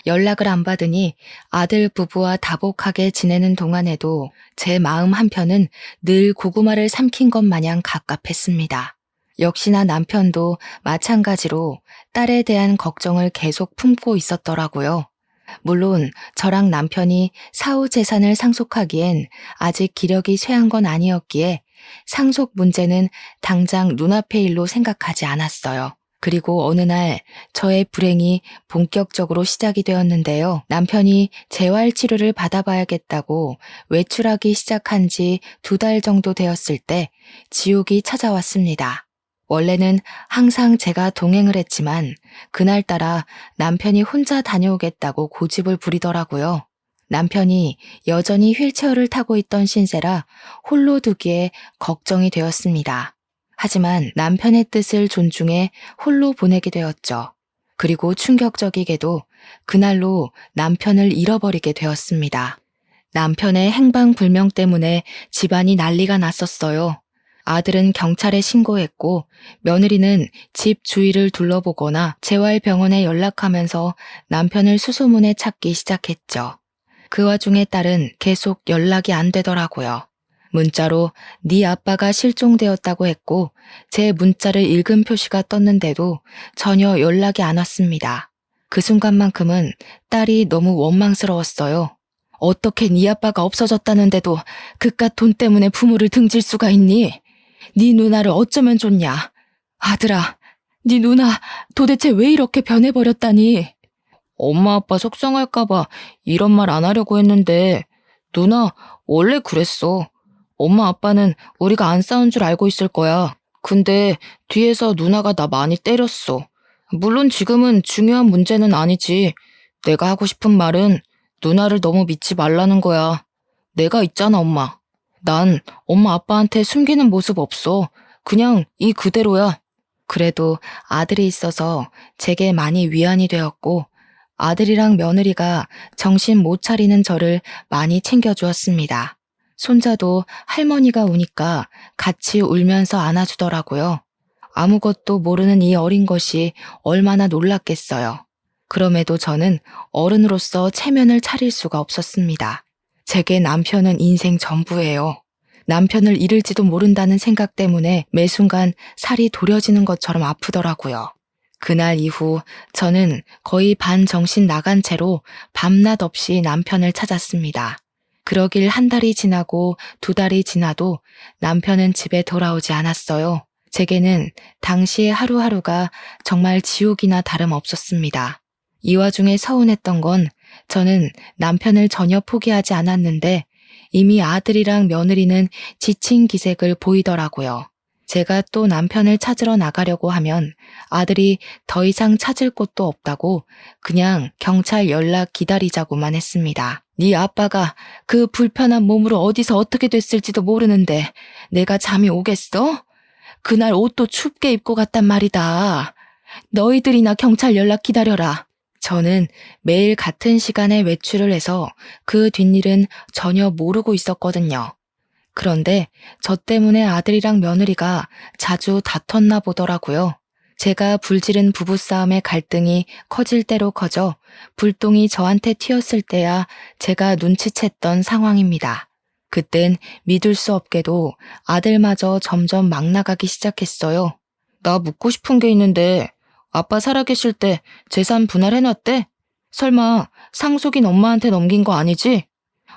Speaker 1: 연락을 안 받으니 아들 부부와 다복하게 지내는 동안에도 제 마음 한편은 늘 고구마를 삼킨 것 마냥 갑갑했습니다. 역시나 남편도 마찬가지로 딸에 대한 걱정을 계속 품고 있었더라고요. 물론 저랑 남편이 사후 재산을 상속하기엔 아직 기력이 쇠한 건 아니었기에 상속 문제는 당장 눈앞의 일로 생각하지 않았어요. 그리고 어느 날 저의 불행이 본격적으로 시작이 되었는데요. 남편이 재활치료를 받아봐야겠다고 외출하기 시작한 지 2달 정도 되었을 때 지옥이 찾아왔습니다. 원래는 항상 제가 동행을 했지만 그날따라 남편이 혼자 다녀오겠다고 고집을 부리더라고요. 남편이 여전히 휠체어를 타고 있던 신세라 홀로 두기에 걱정이 되었습니다. 하지만 남편의 뜻을 존중해 홀로 보내게 되었죠. 그리고 충격적이게도 그날로 남편을 잃어버리게 되었습니다. 남편의 행방불명 때문에 집안이 난리가 났었어요. 아들은 경찰에 신고했고 며느리는 집 주위를 둘러보거나 재활병원에 연락하면서 남편을 수소문해 찾기 시작했죠. 그 와중에 딸은 계속 연락이 안 되더라고요. 문자로 네 아빠가 실종되었다고 했고 제 문자를 읽은 표시가 떴는데도 전혀 연락이 안 왔습니다. 그 순간만큼은 딸이 너무 원망스러웠어요. 어떻게 네 아빠가 없어졌다는데도 그깟 돈 때문에 부모를 등질 수가 있니? 네 누나를 어쩌면 좋냐? 아들아, 네 누나 도대체 왜 이렇게 변해버렸다니? 엄마 아빠 속상할까봐 이런 말 안 하려고 했는데 누나 원래 그랬어. 엄마 아빠는 우리가 안 싸운 줄 알고 있을 거야. 근데 뒤에서 누나가 나 많이 때렸어. 물론 지금은 중요한 문제는 아니지. 내가 하고 싶은 말은 누나를 너무 믿지 말라는 거야. 내가 있잖아, 엄마. 난 엄마 아빠한테 숨기는 모습 없어. 그냥 이 그대로야. 그래도 아들이 있어서 제게 많이 위안이 되었고 아들이랑 며느리가 정신 못 차리는 저를 많이 챙겨주었습니다. 손자도 할머니가 우니까 같이 울면서 안아주더라고요. 아무것도 모르는 이 어린 것이 얼마나 놀랐겠어요. 그럼에도 저는 어른으로서 체면을 차릴 수가 없었습니다. 제게 남편은 인생 전부예요. 남편을 잃을지도 모른다는 생각 때문에 매 순간 살이 도려지는 것처럼 아프더라고요. 그날 이후 저는 거의 반정신 나간 채로 밤낮 없이 남편을 찾았습니다. 그러길 1달이 지나고 2달이 지나도 남편은 집에 돌아오지 않았어요. 제게는 당시의 하루하루가 정말 지옥이나 다름없었습니다. 이 와중에 서운했던 건 저는 남편을 전혀 포기하지 않았는데 이미 아들이랑 며느리는 지친 기색을 보이더라고요. 제가 또 남편을 찾으러 나가려고 하면 아들이 더 이상 찾을 곳도 없다고 그냥 경찰 연락 기다리자고만 했습니다. 네 아빠가 그 불편한 몸으로 어디서 어떻게 됐을지도 모르는데 내가 잠이 오겠어? 그날 옷도 춥게 입고 갔단 말이다. 너희들이나 경찰 연락 기다려라. 저는 매일 같은 시간에 외출을 해서 그 뒷일은 전혀 모르고 있었거든요. 그런데 저 때문에 아들이랑 며느리가 자주 다퉜나 보더라고요. 제가 불지른 부부싸움의 갈등이 커질 대로 커져 불똥이 저한테 튀었을 때야 제가 눈치챘던 상황입니다. 그땐 믿을 수 없게도 아들마저 점점 막 나가기 시작했어요. 나 묻고 싶은 게 있는데 아빠 살아계실 때 재산 분할해놨대? 설마 상속인 엄마한테 넘긴 거 아니지?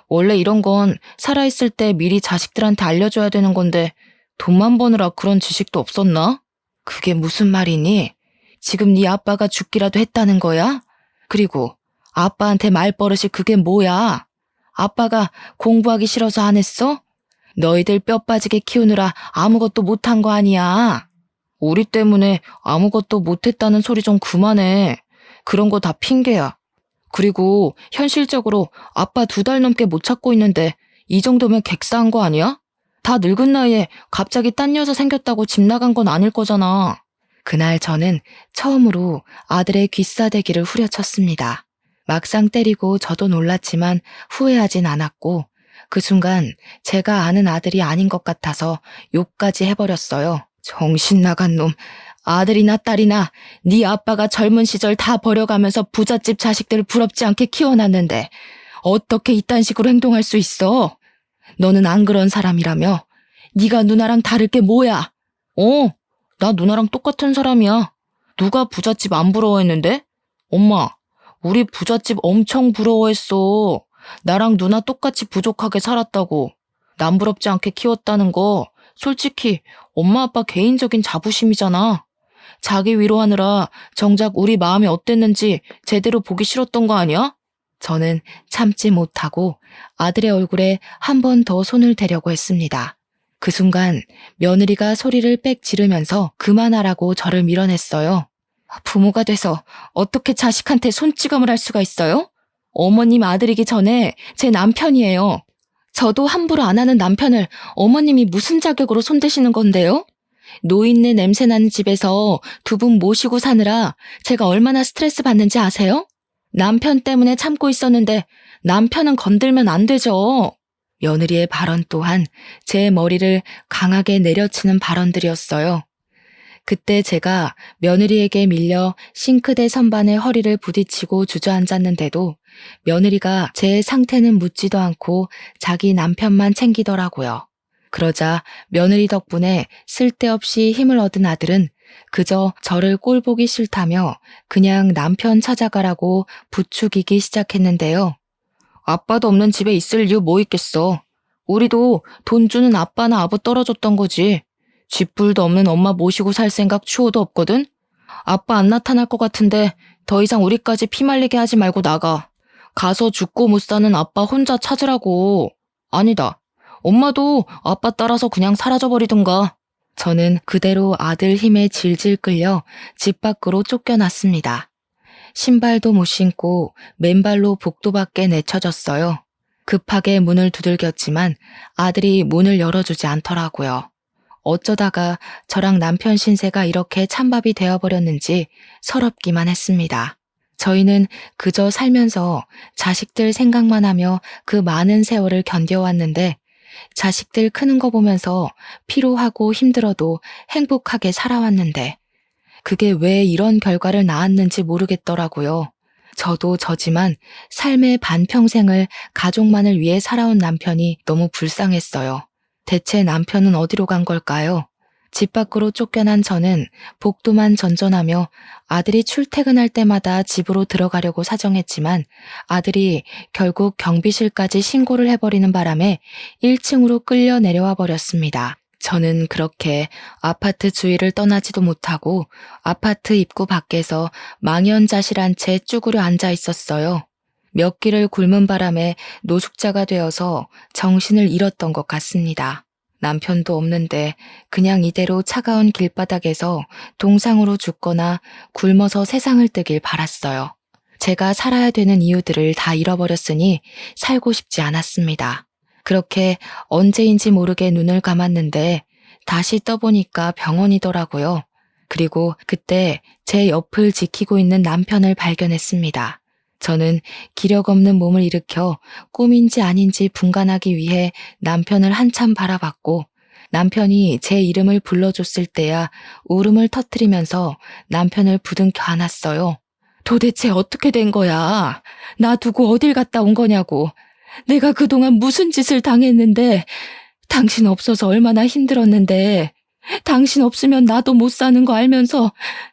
Speaker 1: 원래 이런 건 살아있을 때 미리 자식들한테 알려줘야 되는 건데 돈만 버느라 그런 지식도 없었나? 그게 무슨 말이니? 지금 네 아빠가 죽기라도 했다는 거야? 그리고 아빠한테 말버릇이 그게 뭐야? 아빠가 공부하기 싫어서 안 했어? 너희들 뼈 빠지게 키우느라 아무것도 못한 거 아니야. 우리 때문에 아무것도 못했다는 소리 좀 그만해. 그런 거 다 핑계야. 그리고 현실적으로 아빠 2달 넘게 못 찾고 있는데 이 정도면 객사한 거 아니야? 다 늙은 나이에 갑자기 딴 여자 생겼다고 집 나간 건 아닐 거잖아. 그날 저는 처음으로 아들의 귀싸대기를 후려쳤습니다. 막상 때리고 저도 놀랐지만 후회하진 않았고 그 순간 제가 아는 아들이 아닌 것 같아서 욕까지 해버렸어요. 정신 나간 놈. 아들이나 딸이나 네 아빠가 젊은 시절 다 버려가면서 부잣집 자식들을 부럽지 않게 키워놨는데 어떻게 이딴 식으로 행동할 수 있어? 너는 안 그런 사람이라며? 네가 누나랑 다를 게 뭐야? 나 누나랑 똑같은 사람이야. 누가 부잣집 안 부러워했는데? 엄마, 우리 부잣집 엄청 부러워했어. 나랑 누나 똑같이 부족하게 살았다고. 남 부럽지 않게 키웠다는 거 솔직히 엄마 아빠 개인적인 자부심이잖아. 자기 위로하느라 정작 우리 마음이 어땠는지 제대로 보기 싫었던 거 아니야? 저는 참지 못하고 아들의 얼굴에 한 번 더 손을 대려고 했습니다. 그 순간 며느리가 소리를 빽 지르면서 그만하라고 저를 밀어냈어요. 부모가 돼서 어떻게 자식한테 손찌검을 할 수가 있어요? 어머님 아들이기 전에 제 남편이에요. 저도 함부로 안 하는 남편을 어머님이 무슨 자격으로 손대시는 건데요? 노인네 냄새나는 집에서 2분 모시고 사느라 제가 얼마나 스트레스 받는지 아세요? 남편 때문에 참고 있었는데 남편은 건들면 안 되죠. 며느리의 발언 또한 제 머리를 강하게 내려치는 발언들이었어요. 그때 제가 며느리에게 밀려 싱크대 선반에 허리를 부딪히고 주저앉았는데도 며느리가 제 상태는 묻지도 않고 자기 남편만 챙기더라고요. 그러자 며느리 덕분에 쓸데없이 힘을 얻은 아들은 그저 저를 꼴보기 싫다며 그냥 남편 찾아가라고 부추기기 시작했는데요. 아빠도 없는 집에 있을 이유 뭐 있겠어. 우리도 돈 주는 아빠나 아부 떨어졌던 거지. 쥐뿔도 없는 엄마 모시고 살 생각 추호도 없거든? 아빠 안 나타날 것 같은데 더 이상 우리까지 피말리게 하지 말고 나가. 가서 죽고 못 사는 아빠 혼자 찾으라고. 아니다. 엄마도 아빠 따라서 그냥 사라져버리든가. 저는 그대로 아들 힘에 질질 끌려 집 밖으로 쫓겨났습니다. 신발도 못 신고 맨발로 복도 밖에 내쳐졌어요. 급하게 문을 두들겼지만 아들이 문을 열어주지 않더라고요. 어쩌다가 저랑 남편 신세가 이렇게 찬밥이 되어버렸는지 서럽기만 했습니다. 저희는 그저 살면서 자식들 생각만 하며 그 많은 세월을 견뎌왔는데 자식들 크는 거 보면서 피로하고 힘들어도 행복하게 살아왔는데 그게 왜 이런 결과를 낳았는지 모르겠더라고요. 저도 저지만 삶의 반평생을 가족만을 위해 살아온 남편이 너무 불쌍했어요. 대체 남편은 어디로 간 걸까요? 집 밖으로 쫓겨난 저는 복도만 전전하며 아들이 출퇴근할 때마다 집으로 들어가려고 사정했지만 아들이 결국 경비실까지 신고를 해버리는 바람에 1층으로 끌려 내려와 버렸습니다. 저는 그렇게 아파트 주위를 떠나지도 못하고 아파트 입구 밖에서 망연자실한 채 쭈그려 앉아 있었어요. 몇 끼를 굶은 바람에 노숙자가 되어서 정신을 잃었던 것 같습니다. 남편도 없는데 그냥 이대로 차가운 길바닥에서 동상으로 죽거나 굶어서 세상을 뜨길 바랐어요. 제가 살아야 되는 이유들을 다 잃어버렸으니 살고 싶지 않았습니다. 그렇게 언제인지 모르게 눈을 감았는데 다시 떠보니까 병원이더라고요. 그리고 그때 제 옆을 지키고 있는 남편을 발견했습니다. 저는 기력 없는 몸을 일으켜 꿈인지 아닌지 분간하기 위해 남편을 한참 바라봤고 남편이 제 이름을 불러줬을 때야 울음을 터뜨리면서 남편을 부둥켜 안았어요. 도대체 어떻게 된 거야? 나 두고 어딜 갔다 온 거냐고. 내가 그동안 무슨 짓을 당했는데 당신 없어서 얼마나 힘들었는데 당신 없으면 나도 못 사는 거 알면서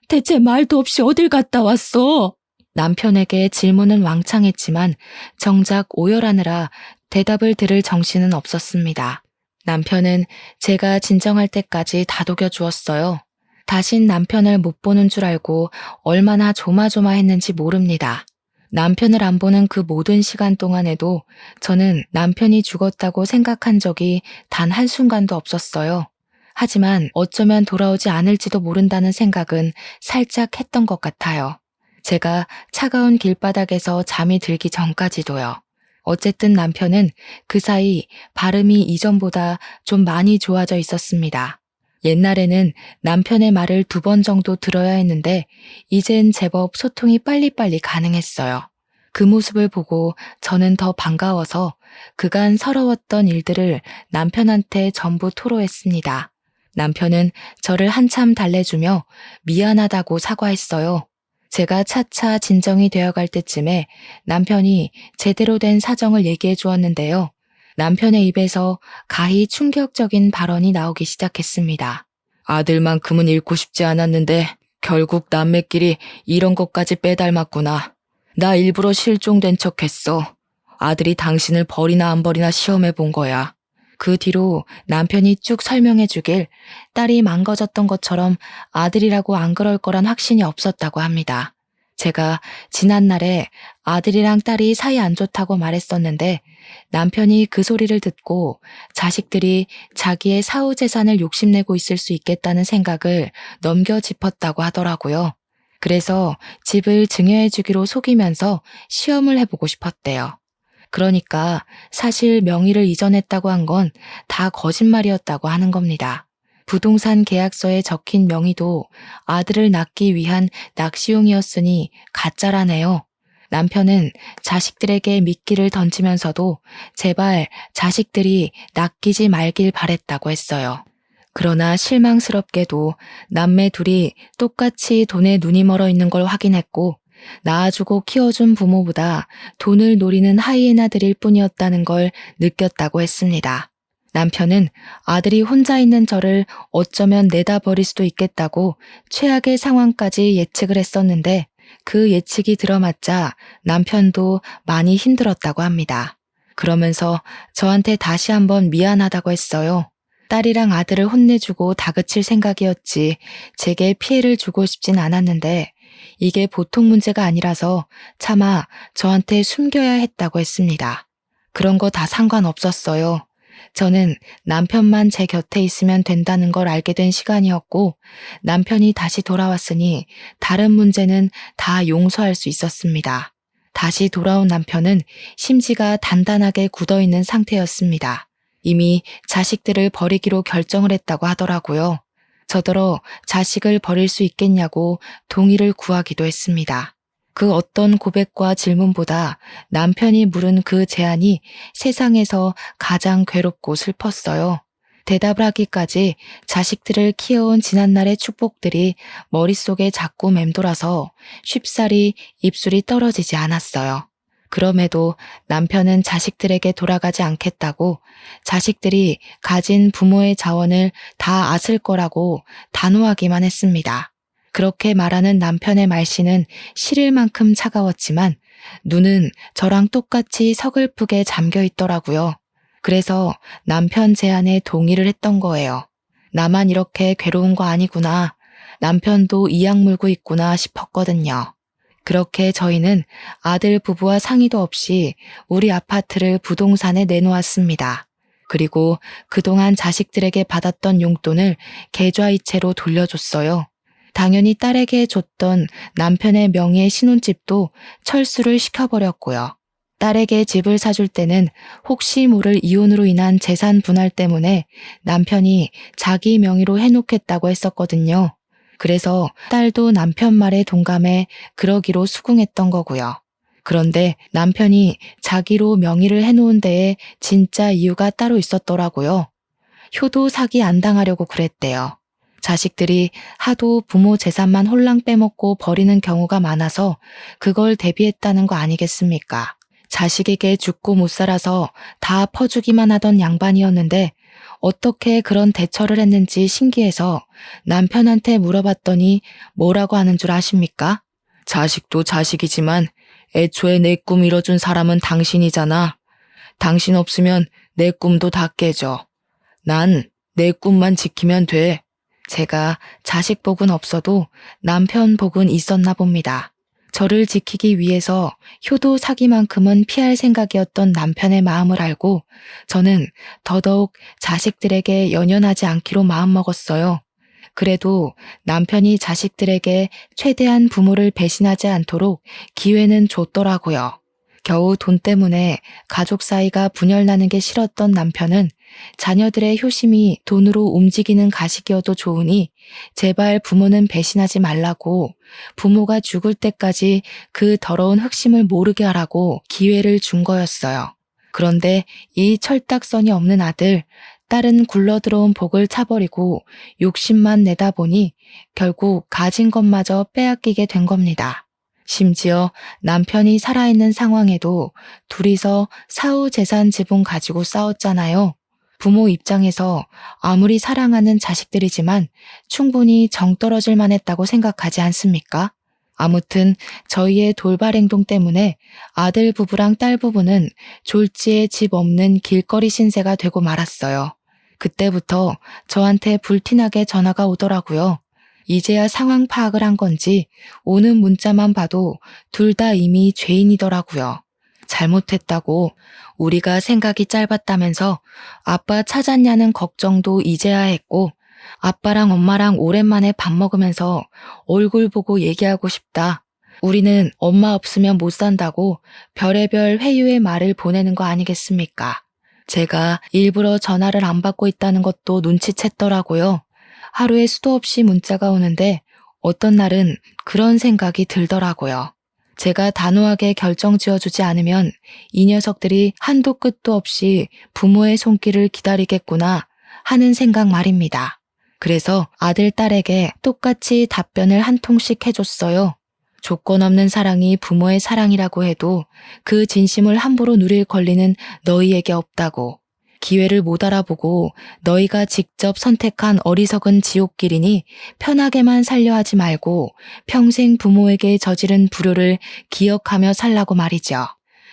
Speaker 1: 대체 말도 없이 어딜 갔다 왔어? 남편에게 질문은 왕창했지만 정작 오열하느라 대답을 들을 정신은 없었습니다. 남편은 제가 진정할 때까지 다독여 주었어요. 다신 남편을 못 보는 줄 알고 얼마나 조마조마했는지 모릅니다. 남편을 안 보는 그 모든 시간 동안에도 저는 남편이 죽었다고 생각한 적이 단 한순간도 없었어요. 하지만 어쩌면 돌아오지 않을지도 모른다는 생각은 살짝 했던 것 같아요. 제가 차가운 길바닥에서 잠이 들기 전까지도요. 어쨌든 남편은 그 사이 발음이 이전보다 좀 많이 좋아져 있었습니다. 옛날에는 남편의 말을 2번 정도 들어야 했는데 이젠 제법 소통이 빨리빨리 가능했어요. 그 모습을 보고 저는 더 반가워서 그간 서러웠던 일들을 남편한테 전부 토로했습니다. 남편은 저를 한참 달래주며 미안하다고 사과했어요. 제가 차차 진정이 되어갈 때쯤에 남편이 제대로 된 사정을 얘기해 주었는데요. 남편의 입에서 가히 충격적인 발언이 나오기 시작했습니다. 아들만큼은 잃고 싶지 않았는데 결국 남매끼리 이런 것까지 빼닮았구나. 나 일부러 실종된 척했어. 아들이 당신을 버리나 안 버리나 시험해 본 거야. 그 뒤로 남편이 쭉 설명해 주길 딸이 망가졌던 것처럼 아들이라고 안 그럴 거란 확신이 없었다고 합니다. 제가 지난날에 아들이랑 딸이 사이 안 좋다고 말했었는데 남편이 그 소리를 듣고 자식들이 자기의 사후 재산을 욕심내고 있을 수 있겠다는 생각을 넘겨 짚었다고 하더라고요. 그래서 집을 증여해 주기로 속이면서 시험을 해보고 싶었대요. 그러니까 사실 명의를 이전했다고 한 건 다 거짓말이었다고 하는 겁니다. 부동산 계약서에 적힌 명의도 아들을 낳기 위한 낚시용이었으니 가짜라네요. 남편은 자식들에게 미끼를 던지면서도 제발 자식들이 낚이지 말길 바랬다고 했어요. 그러나 실망스럽게도 남매 둘이 똑같이 돈에 눈이 멀어 있는 걸 확인했고 낳아주고 키워준 부모보다 돈을 노리는 하이에나들일 뿐이었다는 걸 느꼈다고 했습니다. 남편은 아들이 혼자 있는 저를 어쩌면 내다버릴 수도 있겠다고 최악의 상황까지 예측을 했었는데 그 예측이 들어맞자 남편도 많이 힘들었다고 합니다. 그러면서 저한테 다시 한번 미안하다고 했어요. 딸이랑 아들을 혼내주고 다그칠 생각이었지 제게 피해를 주고 싶진 않았는데 이게 보통 문제가 아니라서 차마 저한테 숨겨야 했다고 했습니다. 그런 거 다 상관없었어요. 저는 남편만 제 곁에 있으면 된다는 걸 알게 된 시간이었고 남편이 다시 돌아왔으니 다른 문제는 다 용서할 수 있었습니다. 다시 돌아온 남편은 심지가 단단하게 굳어있는 상태였습니다. 이미 자식들을 버리기로 결정을 했다고 하더라고요. 저더러 자식을 버릴 수 있겠냐고 동의를 구하기도 했습니다. 그 어떤 고백과 질문보다 남편이 물은 그 제안이 세상에서 가장 괴롭고 슬펐어요. 대답을 하기까지 자식들을 키워온 지난날의 축복들이 머릿속에 자꾸 맴돌아서 쉽사리 입술이 떨어지지 않았어요. 그럼에도 남편은 자식들에게 돌아가지 않겠다고 자식들이 가진 부모의 자원을 다 앗을 거라고 단호하기만 했습니다. 그렇게 말하는 남편의 말씨는 시릴 만큼 차가웠지만 눈은 저랑 똑같이 서글프게 잠겨 있더라고요. 그래서 남편 제안에 동의를 했던 거예요. 나만 이렇게 괴로운 거 아니구나. 남편도 이악 물고 있구나 싶었거든요. 그렇게 저희는 아들 부부와 상의도 없이 우리 아파트를 부동산에 내놓았습니다. 그리고 그동안 자식들에게 받았던 용돈을 계좌이체로 돌려줬어요. 당연히 딸에게 줬던 남편의 명의의 신혼집도 철수를 시켜버렸고요. 딸에게 집을 사줄 때는 혹시 모를 이혼으로 인한 재산 분할 때문에 남편이 자기 명의로 해놓겠다고 했었거든요. 그래서 딸도 남편 말에 동감해 그러기로 수긍했던 거고요. 그런데 남편이 자기로 명의를 해놓은 데에 진짜 이유가 따로 있었더라고요. 효도 사기 안 당하려고 그랬대요. 자식들이 하도 부모 재산만 홀랑 빼먹고 버리는 경우가 많아서 그걸 대비했다는 거 아니겠습니까? 자식에게 죽고 못 살아서 다 퍼주기만 하던 양반이었는데 어떻게 그런 대처를 했는지 신기해서 남편한테 물어봤더니 뭐라고 하는 줄 아십니까? 자식도 자식이지만 애초에 내 꿈 이뤄준 사람은 당신이잖아. 당신 없으면 내 꿈도 다 깨져. 난 내 꿈만 지키면 돼. 제가 자식 복은 없어도 남편 복은 있었나 봅니다. 저를 지키기 위해서 효도 사기만큼은 피할 생각이었던 남편의 마음을 알고 저는 더더욱 자식들에게 연연하지 않기로 마음먹었어요. 그래도 남편이 자식들에게 최대한 부모를 배신하지 않도록 기회는 줬더라고요. 겨우 돈 때문에 가족 사이가 분열나는 게 싫었던 남편은 자녀들의 효심이 돈으로 움직이는 가식이어도 좋으니 제발 부모는 배신하지 말라고, 부모가 죽을 때까지 그 더러운 흑심을 모르게 하라고 기회를 준 거였어요. 그런데 이 철딱선이 없는 아들, 딸은 굴러들어온 복을 차버리고 욕심만 내다 보니 결국 가진 것마저 빼앗기게 된 겁니다. 심지어 남편이 살아있는 상황에도 둘이서 사후 재산 지분 가지고 싸웠잖아요. 부모 입장에서 아무리 사랑하는 자식들이지만 충분히 정 떨어질 만했다고 생각하지 않습니까? 아무튼 저희의 돌발 행동 때문에 아들 부부랑 딸 부부는 졸지에 집 없는 길거리 신세가 되고 말았어요. 그때부터 저한테 불티나게 전화가 오더라고요. 이제야 상황 파악을 한 건지 오는 문자만 봐도 둘 다 이미 죄인이더라고요. 잘못했다고, 우리가 생각이 짧았다면서 아빠 찾았냐는 걱정도 이제야 했고, 아빠랑 엄마랑 오랜만에 밥 먹으면서 얼굴 보고 얘기하고 싶다, 우리는 엄마 없으면 못 산다고 별의별 회유의 말을 보내는 거 아니겠습니까? 제가 일부러 전화를 안 받고 있다는 것도 눈치챘더라고요. 하루에 수도 없이 문자가 오는데 어떤 날은 그런 생각이 들더라고요. 제가 단호하게 결정 지어주지 않으면 이 녀석들이 한도 끝도 없이 부모의 손길을 기다리겠구나 하는 생각 말입니다. 그래서 아들, 딸에게 똑같이 답변을 한 통씩 해줬어요. 조건 없는 사랑이 부모의 사랑이라고 해도 그 진심을 함부로 누릴 권리는 너희에게 없다고. 기회를 못 알아보고 너희가 직접 선택한 어리석은 지옥길이니 편하게만 살려 하지 말고 평생 부모에게 저지른 불효를 기억하며 살라고 말이죠.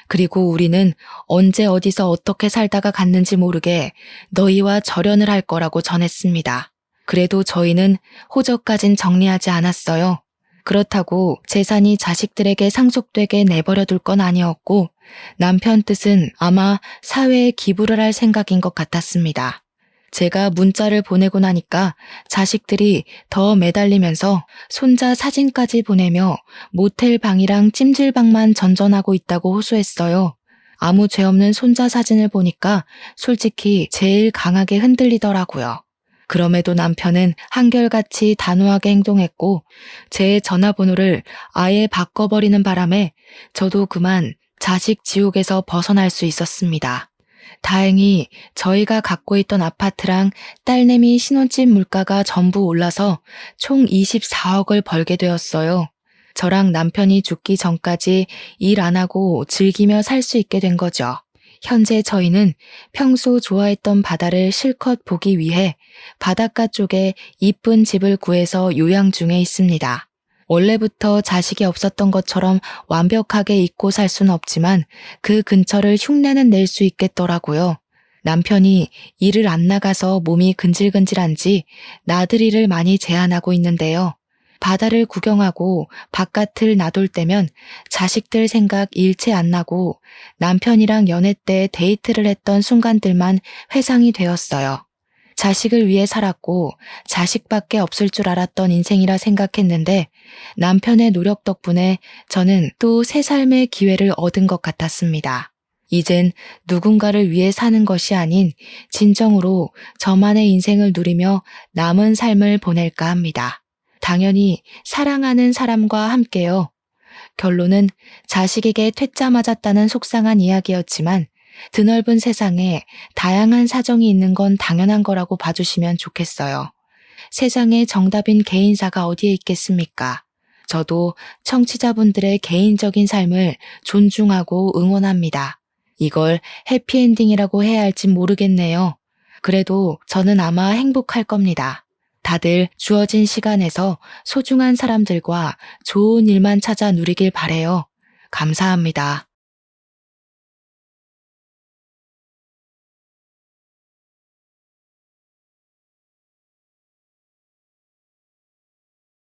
Speaker 1: 그리고 우리는 언제 어디서 어떻게 살다가 갔는지 모르게 너희와 절연을 할 거라고 전했습니다. 그래도 저희는 호적까진 정리하지 않았어요. 그렇다고 재산이 자식들에게 상속되게 내버려 둘 건 아니었고, 남편 뜻은 아마 사회에 기부를 할 생각인 것 같았습니다. 제가 문자를 보내고 나니까 자식들이 더 매달리면서 손자 사진까지 보내며 모텔 방이랑 찜질방만 전전하고 있다고 호소했어요. 아무 죄 없는 손자 사진을 보니까 솔직히 제일 강하게 흔들리더라고요. 그럼에도 남편은 한결같이 단호하게 행동했고 제 전화번호를 아예 바꿔버리는 바람에 저도 그만 자식 지옥에서 벗어날 수 있었습니다. 다행히 저희가 갖고 있던 아파트랑 딸내미 신혼집 물가가 전부 올라서 총 24억을 벌게 되었어요. 저랑 남편이 죽기 전까지 일 안 하고 즐기며 살 수 있게 된 거죠. 현재 저희는 평소 좋아했던 바다를 실컷 보기 위해 바닷가 쪽에 이쁜 집을 구해서 요양 중에 있습니다. 원래부터 자식이 없었던 것처럼 완벽하게 잊고 살 순 없지만 그 근처를 흉내는 낼 수 있겠더라고요. 남편이 일을 안 나가서 몸이 근질근질한지 나들이를 많이 제한하고 있는데요. 바다를 구경하고 바깥을 나돌 때면 자식들 생각 일체 안 나고 남편이랑 연애 때 데이트를 했던 순간들만 회상이 되었어요. 자식을 위해 살았고 자식밖에 없을 줄 알았던 인생이라 생각했는데 남편의 노력 덕분에 저는 또 새 삶의 기회를 얻은 것 같았습니다. 이젠 누군가를 위해 사는 것이 아닌 진정으로 저만의 인생을 누리며 남은 삶을 보낼까 합니다. 당연히 사랑하는 사람과 함께요. 결론은 자식에게 퇴짜 맞았다는 속상한 이야기였지만 드넓은 세상에 다양한 사정이 있는 건 당연한 거라고 봐주시면 좋겠어요. 세상에 정답인 개인사가 어디에 있겠습니까? 저도 청취자분들의 개인적인 삶을 존중하고 응원합니다. 이걸 해피엔딩이라고 해야 할진 모르겠네요. 그래도 저는 아마 행복할 겁니다. 다들 주어진 시간에서 소중한 사람들과 좋은 일만 찾아 누리길 바래요. 감사합니다.